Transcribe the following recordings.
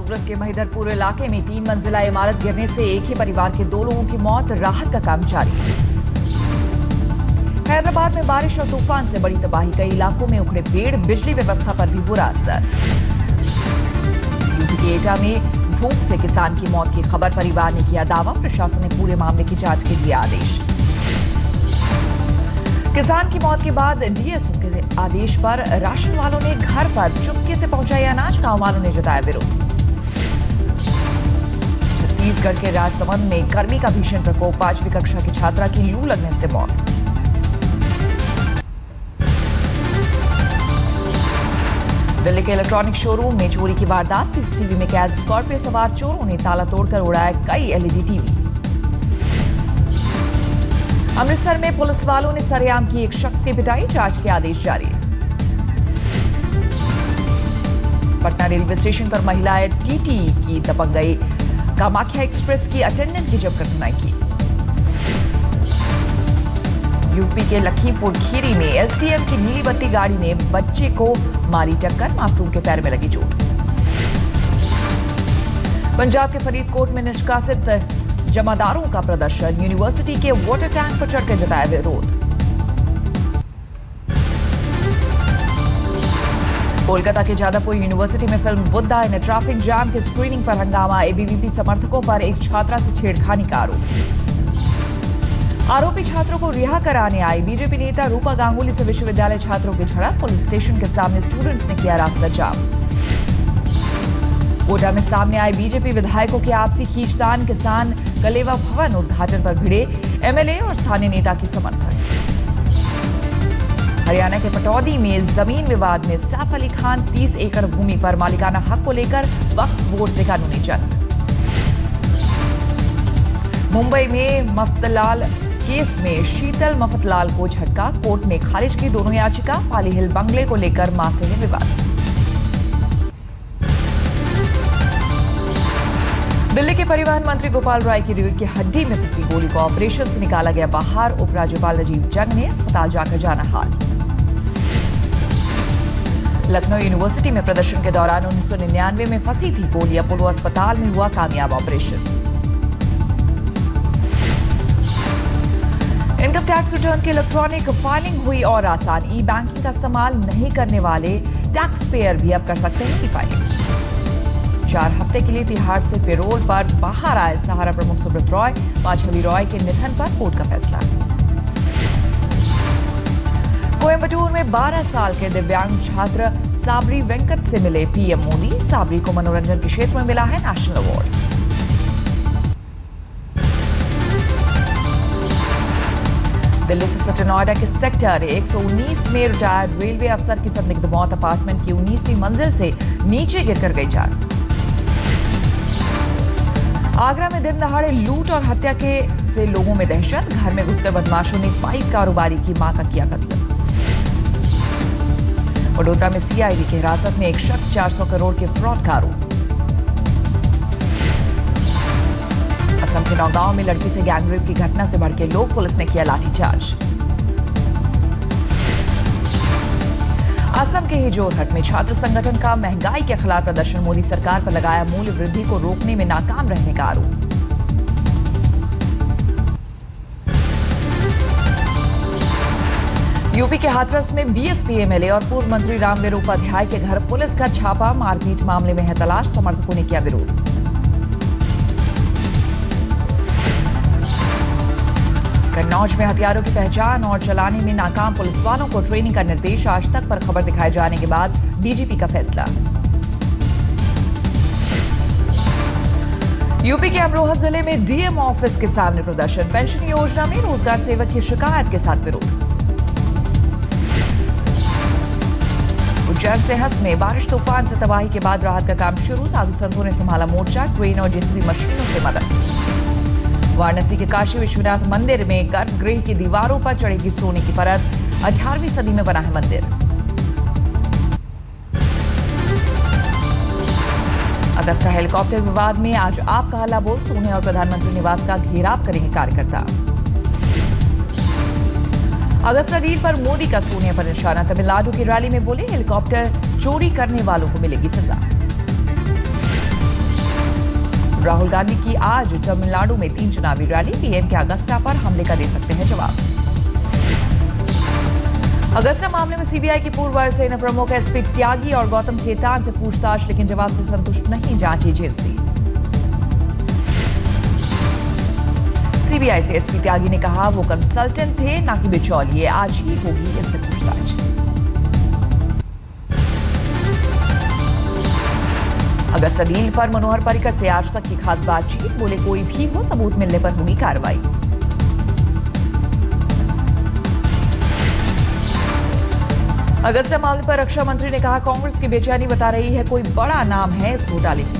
सूरत के महिदरपुर इलाके में 3 मंजिला इमारत गिरने से एक ही परिवार के 2 लोगों की मौत। राहत का काम जारी है। हैदराबाद में बारिश और तूफान से बड़ी तबाही, कई इलाकों में उखड़े पेड़, बिजली व्यवस्था पर भी बुरा असर। यूपी के एटा में भूख से किसान की मौत की खबर, परिवार ने किया दावा, प्रशासन ने पूरे मामले की जांच के दिए आदेश। किसान की मौत के बाद डीएसओ के आदेश पर राशन वालों ने घर पर चुपके से पहुंचाया अनाज, गांव वालों ने जताया विरोध। छत्तीसगढ़ के राजसमंद में गर्मी का भीषण प्रकोप, 5वीं कक्षा की छात्रा की लू लगने से मौत। दिल्ली के इलेक्ट्रॉनिक शोरूम में चोरी की वारदात, सीसीटीवी में कैद। स्कॉर्पियो सवार चोरों ने ताला तोड़कर उड़ाया कई एलईडी टीवी। अमृतसर में पुलिस वालों ने सरेआम की एक शख्स की पिटाई, जांच के आदेश जारी। पटना रेलवे स्टेशन पर महिलाएं टीटी की दबंग गई, कामाख्या एक्सप्रेस की अटेंडेंट की जमकर धुनाई की। यूपी के लखीमपुर खीरी में एसडीएम की नीली बत्ती गाड़ी ने बच्चे को मारी टक्कर, मासूम के पैर में लगी चोट। पंजाब के फरीदकोट में निष्कासित जमादारों का प्रदर्शन, यूनिवर्सिटी के वाटर टैंक पर चढ़कर जताया विरोध। कोलकाता के जादवपुर यूनिवर्सिटी में फिल्म बुद्धा ने ट्रैफिक जाम के स्क्रीनिंग पर हंगामा, एबीवीपी समर्थकों पर एक छात्रा से छेड़खानी का आरोप। आरोपी छात्रों को रिहा कराने आई बीजेपी नेता रूपा गांगुली से विश्वविद्यालय छात्रों की झड़प, पुलिस स्टेशन के सामने स्टूडेंट्स ने किया रास्ता जाम। कोटा में सामने आए बीजेपी विधायकों के आपसी खींचतान, किसान कलेवा भवन उद्घाटन पर भिड़े एमएलए और स्थानीय नेता के समर्थक। हरियाणा के पटौदी में जमीन विवाद में सैफ अली खान 30 एकड़ भूमि पर मालिकाना हक को लेकर वक्फ बोर्ड से कानूनी जंग। मुंबई में मफतलाल केस में शीतल मफतलाल को झटका, कोर्ट ने खारिज की दोनों याचिका। पाली हिल बंगले को लेकर मां से है विवाद। दिल्ली के परिवहन मंत्री गोपाल राय की रीढ़ की हड्डी में फंसी गोली को ऑपरेशन से निकाला गया बाहर, उपराज्यपाल राजीव जंग ने अस्पताल जाकर जाना हाल। लखनऊ यूनिवर्सिटी में प्रदर्शन के दौरान 1999 में फंसी थी गोली, अपोलो अस्पताल में हुआ कामयाब ऑपरेशन। इनकम टैक्स रिटर्न की इलेक्ट्रॉनिक फाइलिंग हुई और आसान, ई बैंकिंग का इस्तेमाल नहीं करने वाले टैक्स पेयर भी अब कर सकते हैं ई फाइलिंग। 4 हफ्ते के लिए तिहाड़ से पेरोल पर बाहर आए सहारा प्रमुख सुब्रत रॉय, मां छवि रॉय के निधन पर कोर्ट का फैसला। कोयंबटूर में 12 साल के दिव्यांग छात्र साबरी वेंकट से मिले पीएम मोदी, साबरी को मनोरंजन के क्षेत्र में मिला है नेशनल अवार्ड। दिल्ली से सटे नोएडा के सेक्टर 119 में रिटायर्ड रेलवे अफसर की संदिग्ध मौत, अपार्टमेंट की 19वीं मंजिल से नीचे गिरकर गई जान। आगरा में दिन दहाड़े लूट और हत्या से लोगों में दहशत, घर में घुसकर बदमाशों ने पाइप कारोबारी की मां का किया कत्ल। वडोदरा में सीआईडी की हिरासत में एक शख्स, 400 करोड़ के फ्रॉड का आरोप। असम के नौगांव में लड़की से गैंगरेप की घटना से भड़के लोग, पुलिस ने किया लाठीचार्ज। असम के ही जोरहट में छात्र संगठन का महंगाई के खिलाफ प्रदर्शन, मोदी सरकार पर लगाया मूल्य वृद्धि को रोकने में नाकाम रहने का आरोप। यूपी के हाथरस में बीएसपी एमएलए और पूर्व मंत्री रामवीर उपाध्याय के घर पुलिस का छापा, मारपीट मामले में है तलाश, समर्थकों ने किया विरोध। कन्नौज में हथियारों की पहचान और चलाने में नाकाम पुलिस वालों को ट्रेनिंग का निर्देश, आज तक पर खबर दिखाए जाने के बाद डीजीपी का फैसला। यूपी के अमरोहा जिले में डीएम ऑफिस के सामने प्रदर्शन, पेंशन योजना में रोजगार सेवक की शिकायत के साथ विरोध। उज्जैन से हस्त में बारिश तूफान से तबाही के बाद राहत का काम शुरू, साधु संतों ने संभाला मोर्चा, क्रेन और जेसीबी मशीनों से मदद। वाराणसी के काशी विश्वनाथ मंदिर में गर्भगृह की दीवारों पर चढ़ेगी सोने की परत, 18वीं सदी में बना है मंदिर। अगस्ता हेलीकॉप्टर विवाद में आज आप का हल्ला बोल, सोने और प्रधानमंत्री निवास का घेराव करेंगे कार्यकर्ता। अगस्ता डील पर मोदी का सोनिया पर निशाना, तमिलनाडु की रैली में बोले हेलीकॉप्टर चोरी करने वालों को मिलेगी सजा। राहुल गांधी की आज तमिलनाडु में 3 चुनावी रैली। पीएम के अगस्ता पर हमले का दे सकते हैं जवाब। अगस्ता मामले में सीबीआई की पूर्व वायुसेना प्रमुख एसपी त्यागी और गौतम खेतान से पूछताछ, लेकिन जवाब से संतुष्ट नहीं जांच एजेंसी। सीबीआई से एसपी त्यागी ने कहा वो कंसल्टेंट थे, ना कि बिचौलिए। आज ही होगी इनसे पूछताछ। अगस्ता डील पर मनोहर पर्रिकर से आज तक की खास बातचीत। बोले कोई भी हो, सबूत मिलने पर होगी कार्रवाई। अगस्ता मामले पर रक्षा मंत्री ने कहा कांग्रेस की बेचैनी बता रही है कोई बड़ा नाम है इस घोटाले में।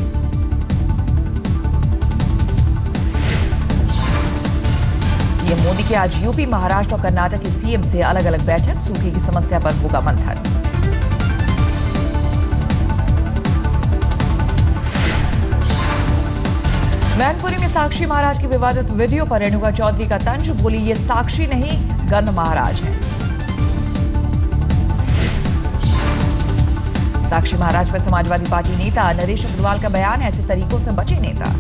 पीएम मोदी की आज यूपी, महाराष्ट्र और कर्नाटक के सीएम से अलग अलग बैठक। सूखे की समस्या पर होगा मंथन। मैनपुरी में साक्षी महाराज की विवादित वीडियो पर रेणुका चौधरी का तंज। बोली ये साक्षी नहीं, गंध महाराज हैं। साक्षी महाराज पर समाजवादी पार्टी नेता नरेश अग्रवाल का बयान। ऐसे तरीकों से बचे नेता।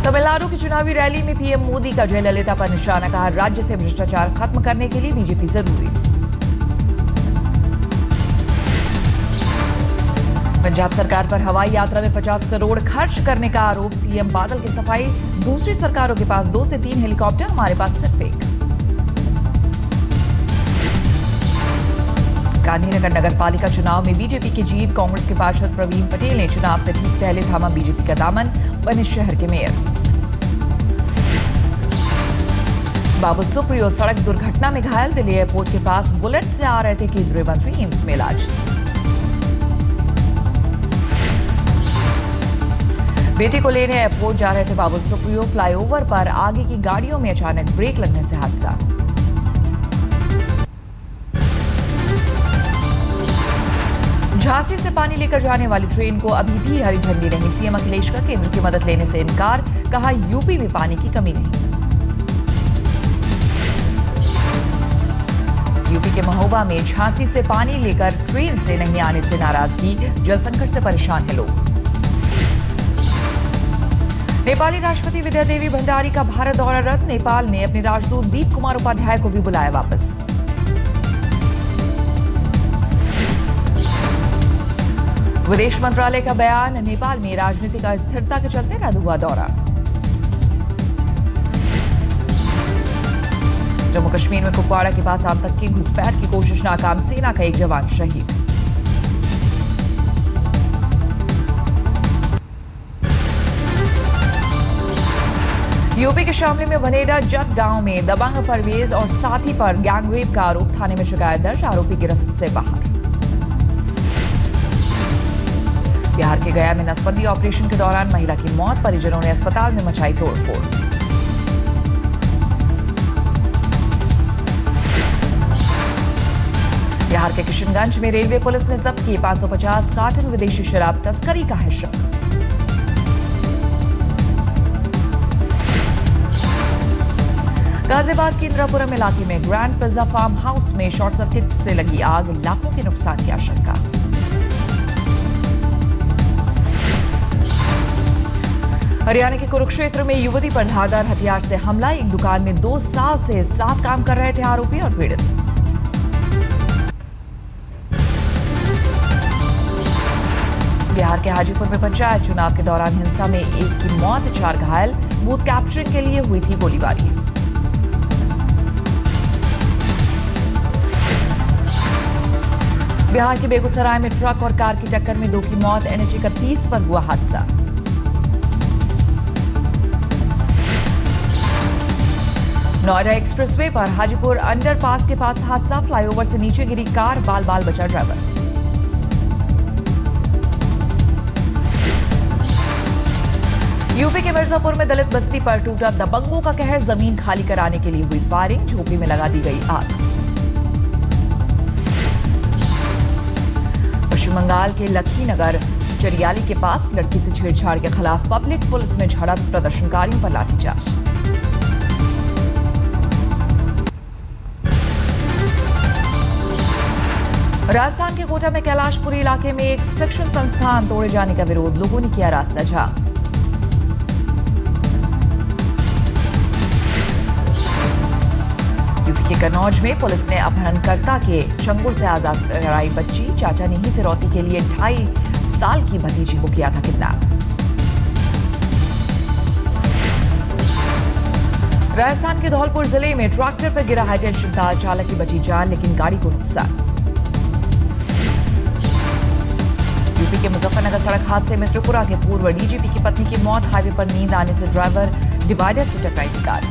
तमिलनाडु की चुनावी रैली में पीएम मोदी का जयललिता पर निशाना। कहा राज्य से भ्रष्टाचार खत्म करने के लिए बीजेपी जरूरी। पंजाब सरकार पर हवाई यात्रा में 50 करोड़ खर्च करने का आरोप। सीएम बादल की सफाई। दूसरी सरकारों के पास 2 से 3 हेलीकॉप्टर, हमारे पास सिर्फ 1। गांधीनगर नगर पालिका चुनाव में बीजेपी की जीत। कांग्रेस के पार्षद प्रवीण पटेल ने चुनाव से ठीक पहले थामा बीजेपी का दामन। बने शहर के मेयर। बाबुल सुप्रियो सड़क दुर्घटना में घायल। दिल्ली एयरपोर्ट के पास बुलेट से आ रहे थे केंद्रीय मंत्री, एम्स में इलाज। बेटी को लेने एयरपोर्ट जा रहे थे बाबुल सुप्रियो। फ्लाईओवर पर आगे की गाड़ियों में अचानक ब्रेक लगने से हादसा। झांसी से पानी लेकर जाने वाली ट्रेन को अभी भी हरी झंडी नहीं। सीएम अखिलेश का केंद्र की मदद लेने से इनकार। कहा यूपी में पानी की कमी नहीं। यूपी के महोबा में झांसी से पानी लेकर ट्रेन से नहीं आने से नाराजगी। जल संकट से परेशान है लोग। नेपाली राष्ट्रपति विद्या देवी भंडारी का भारत दौरा रद्द। नेपाल ने अपने राजदूत दीप कुमार उपाध्याय को भी बुलाया वापस। विदेश मंत्रालय का बयान। नेपाल में राजनीतिक अस्थिरता के चलते रद्द हुआ दौरा। जम्मू कश्मीर में कुपवाड़ा के पास आतंकी घुसपैठ की कोशिश नाकाम। सेना का एक जवान शहीद। यूपी के शामली में बनेडा जट गांव में दबंग परवेज और साथी पर गैंगरेप का आरोप। थाने में शिकायत दर्ज। आरोपी गिरफ्त से बाहर। बिहार के गया में नसबंदी ऑपरेशन के दौरान महिला की मौत। परिजनों ने अस्पताल में मचाई तोड़फोड़। बिहार के किशनगंज में रेलवे पुलिस ने जब्त की 550 कार्टन विदेशी शराब। तस्करी का है शक। गाजियाबाद के इंद्रापुरम इलाके में ग्रैंड पिज्जा फार्म हाउस में शॉर्ट सर्किट से लगी आग। लाखों के नुकसान की आशंका। हरियाणा के कुरुक्षेत्र में युवती पर धारदार हथियार से हमला। एक दुकान में 2 साल से साथ काम कर रहे थे आरोपी और पीड़ित। बिहार के हाजीपुर में पंचायत चुनाव के दौरान हिंसा में एक की मौत, 4 घायल। बूथ कैप्चरिंग के लिए हुई थी गोलीबारी। बिहार के बेगूसराय में ट्रक और कार की टक्कर में 2 की मौत। NH 31 पर हुआ हादसा। नोएडा एक्सप्रेसवे पर हाजीपुर अंडरपास के पास हादसा। फ्लाईओवर से नीचे गिरी कार। बाल बाल बचा ड्राइवर। यूपी के मिर्जापुर में दलित बस्ती पर टूटा दबंगों का कहर। जमीन खाली कराने के लिए हुई फायरिंग। झोपड़ी में लगा दी गई आग। पश्चिम बंगाल के लखीनगर चरियाली के पास लड़की से छेड़छाड़ के खिलाफ पब्लिक पुलिस में झड़प। प्रदर्शनकारियों पर लाठीचार्ज। राजस्थान के कोटा में कैलाशपुरी इलाके में एक शिक्षण संस्थान तोड़े जाने का विरोध, लोगों ने किया रास्ता जाम। यूपी के कन्नौज में पुलिस ने अपहरणकर्ता के चंगुल से आजाद कराई बच्ची, चाचा ने ही फिरौती के लिए 2.5 साल की भतीजी को किया था किडनैप। राजस्थान के धौलपुर जिले में ट्रैक्टर पर गिरा हाईटेंशन तार, चालक की बची जान लेकिन गाड़ी को नुकसान। यूपी के मुजफ्फरनगर सड़क हादसे में त्रिपुरा के पूर्व डीजीपी की पत्नी की मौत, हाईवे पर नींद आने से ड्राइवर डिवाइडर से टकराई थी कार।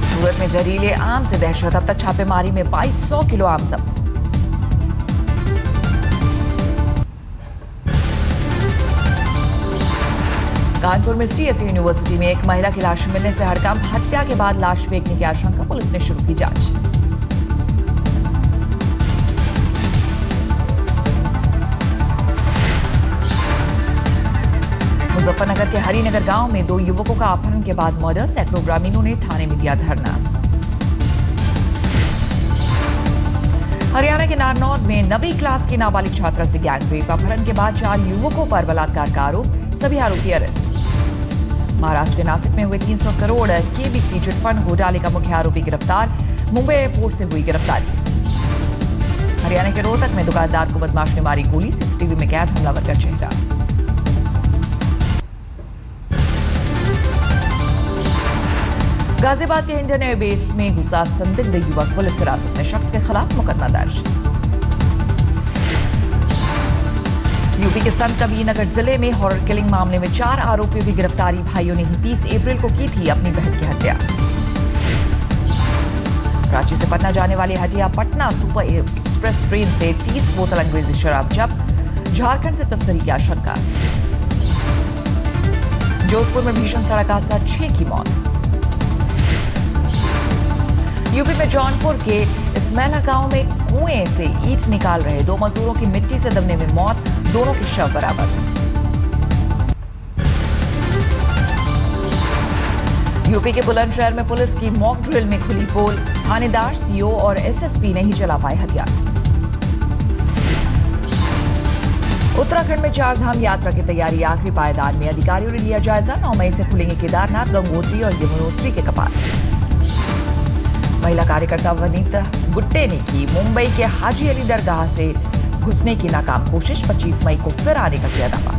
सूरत में जहरीले आम से दहशत, अब तक छापेमारी में 2200 किलो आम जब्त। कानपुर में सीएसयू यूनिवर्सिटी में एक महिला की लाश मिलने से हड़कंप, हत्या के बाद लाश फेंकने की आशंका, पुलिस ने शुरू की जांच। मुजफ्फरनगर के हरिनगर गांव में 2 युवकों का अपहरण के बाद मर्डर, सैकड़ों ग्रामीणों ने थाने में दिया धरना। हरियाणा के नारनौद में 9वीं क्लास की नाबालिग छात्रा से गैंगरेप, अपहरण के बाद 4 युवकों पर बलात्कार का आरोप, सभी आरोपी अरेस्ट। महाराष्ट्र के नासिक में हुए 300 करोड़ केबीसी चिटफंड घोटाले का मुख्य आरोपी गिरफ्तार, मुंबई एयरपोर्ट से हुई गिरफ्तारी। हरियाणा के रोहतक में दुकानदार को बदमाश ने मारी गोली, सीसीटीवी में कैद हमलावर का चेहरा। गाजियाबाद के इंडियन एयरबेस में घुसा संदिग्ध युवक, पुलिस हिरासत में, शख्स के खिलाफ मुकदमा दर्ज। यूपी के संत कबीरनगर जिले में हॉरर किलिंग मामले में 4 आरोपियों की गिरफ्तारी, भाइयों ने ही 30 अप्रैल को की थी अपनी बहन की हत्या। रांची से पटना जाने वाली Hatia Patna super express train से 30 बोतल अंग्रेजी शराब जब्त, झारखंड से तस्करी की आशंका। जोधपुर में भीषण सड़क हादसा, 6 की मौत। यूपी में जौनपुर के इसमैला गांव में कुएं से ईंट निकाल रहे 2 मजदूरों की मिट्टी से दबने में मौत, दोनों के शव बरामद। यूपी के बुलंदशहर में पुलिस की मॉक ड्रिल में खुली पोल, थानेदार, सीओ और एसएसपी नहीं चला पाए हथियार। उत्तराखंड में 4 धाम यात्रा की तैयारी, आखिरी पायदान में अधिकारियों ने लिया जायजा, 9 मई से खुलेंगे केदारनाथ, गंगोत्री और यमुनोत्री के कपाट। महिला कार्यकर्ता वनीता गुट्टे ने की मुंबई के हाजी अली दरगाह से घुसने की नाकाम कोशिश, 25 मई को फिर आने का किया दावा।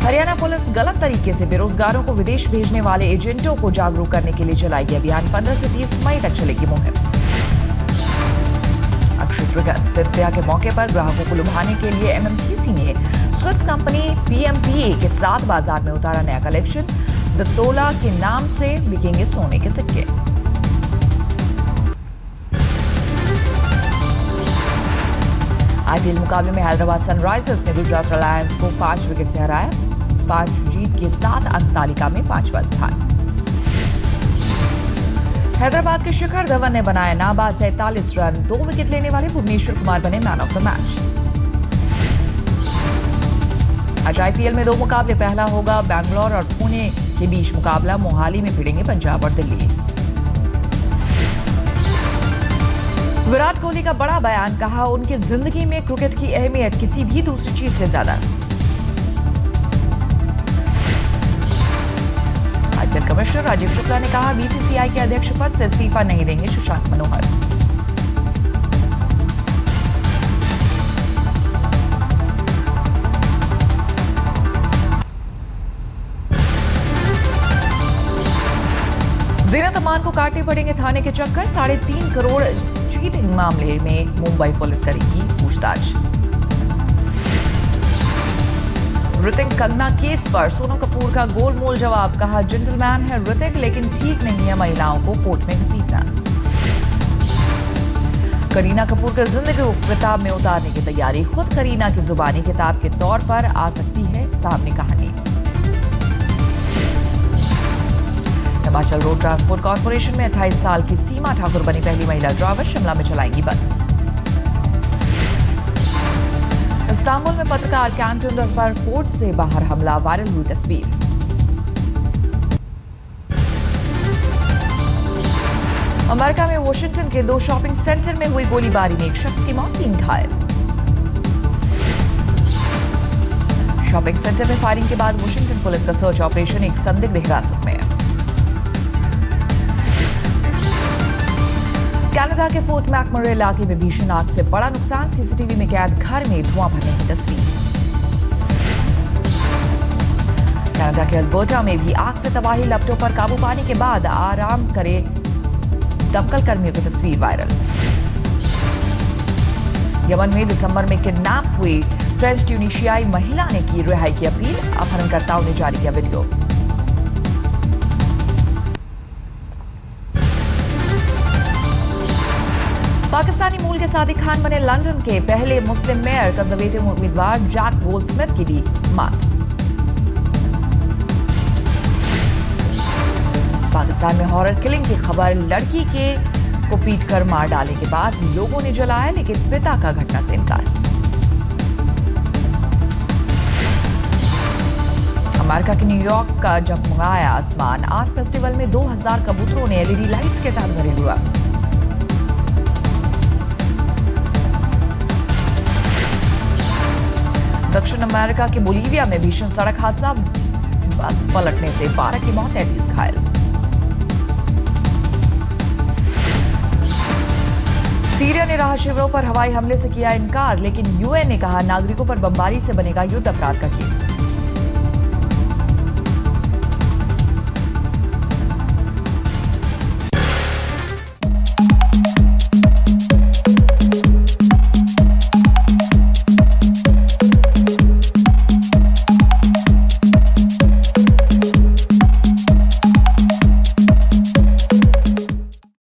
हरियाणा पुलिस गलत तरीके से बेरोजगारों को विदेश भेजने वाले एजेंटों को जागरूक करने के लिए चलाएगी अभियान, 15 से 30 मई तक चलेगी मुहिम। अक्षय तृतीया के मौके पर ग्राहकों को लुभाने के लिए एमएमटीसी ने स्विस कंपनी पीएमपीए के साथ बाजार में उतारा नया कलेक्शन, द तोला के नाम से बिकेंगे सोने के सिक्के। आईपीएल मुकाबले में हैदराबाद सनराइजर्स ने गुजरात रिलायंस को 5 विकेट से हराया, 5 जीत के साथ अंक तालिका में 5वां स्थान। हैदराबाद के शिखर धवन ने बनाए नाबाद 47 रन, 2 विकेट लेने वाले भुवनेश्वर कुमार बने मैन ऑफ द मैच। आज आईपीएल में 2 मुकाबले, पहला होगा बैंगलोर और पुणे के बीच मुकाबला, मोहाली में भिड़ेंगे पंजाब और दिल्ली। विराट कोहली का बड़ा बयान, कहा उनकी जिंदगी में क्रिकेट की अहमियत किसी भी दूसरी चीज से ज्यादा। आईपीएल कमिश्नर राजीव शुक्ला ने कहा बीसीसीआई के अध्यक्ष पद से इस्तीफा नहीं देंगे शशांक मनोहर। ज़ीनत अमान को काटने पड़ेंगे थाने के चक्कर, 3.5 करोड़ चीटिंग मामले में मुंबई पुलिस करेगी पूछताछ। ऋतिक कंगना केस पर सोनम कपूर का गोलमोल जवाब, कहा जेंटलमैन है ऋतिक लेकिन ठीक नहीं है महिलाओं को कोर्ट में घसीटना। करीना कपूर की जिंदगी को किताब में उतारने की तैयारी, खुद करीना की जुबानी किताब के तौर पर आ सकती है सामने कहानी। हिमाचल रोड ट्रांसपोर्ट कॉर्पोरेशन में 28 साल की सीमा ठाकुर बनी पहली महिला ड्राइवर, शिमला में चलाएंगी बस। इस्तांबुल में पत्रकार कैंटन पर कोर्ट से बाहर हमला, वायरल हुई तस्वीर। अमेरिका में वॉशिंगटन के 2 शॉपिंग सेंटर में हुई गोलीबारी में एक शख्स की मौत, 3 घायल। शॉपिंग सेंटर में फायरिंग के बाद वॉशिंगटन पुलिस का सर्च ऑपरेशन, एक संदिग्ध हिरासत में। कनाडा के फोर्ट मैकमरे इलाके में भीषण आग से बड़ा नुकसान, सीसीटीवी में कैद घर में धुआं भरने की तस्वीर। कनाडा के अल्बर्टा में भी आग से तबाही, लपटों पर काबू पाने के बाद आराम करे दमकल कर्मियों की तस्वीर वायरल। यमन में दिसंबर में किडनैप हुई फ्रेंच ट्यूनीशियाई महिला ने की रिहाई की अपील, अपहरणकर्ताओं ने जारी किया वीडियो। पाकिस्तानी मूल के सादिक खान बने लंदन के पहले मुस्लिम मेयर, कंजर्वेटिव उम्मीदवार जैक गोल्डस्मिथ की दी मात। पाकिस्तान में हॉरर किलिंग की खबर, लड़की को पीटकर मार डालने के बाद लोगों ने जलाया, लेकिन पिता का घटना से इनकार। अमेरिका के न्यूयॉर्क का जगमगाया आसमान, आर्ट फेस्टिवल में 2000 कबूतरों ने एलईडी लाइट्स के साथ भरे हुआ। दक्षिण अमेरिका के बोलीविया में भीषण सड़क हादसा, बस पलटने से 12 की मौत, 33 घायल। सीरिया ने राहत शिविरों पर हवाई हमले से किया इनकार, लेकिन यूएन ने कहा नागरिकों पर बमबारी से बनेगा युद्ध अपराध का केस।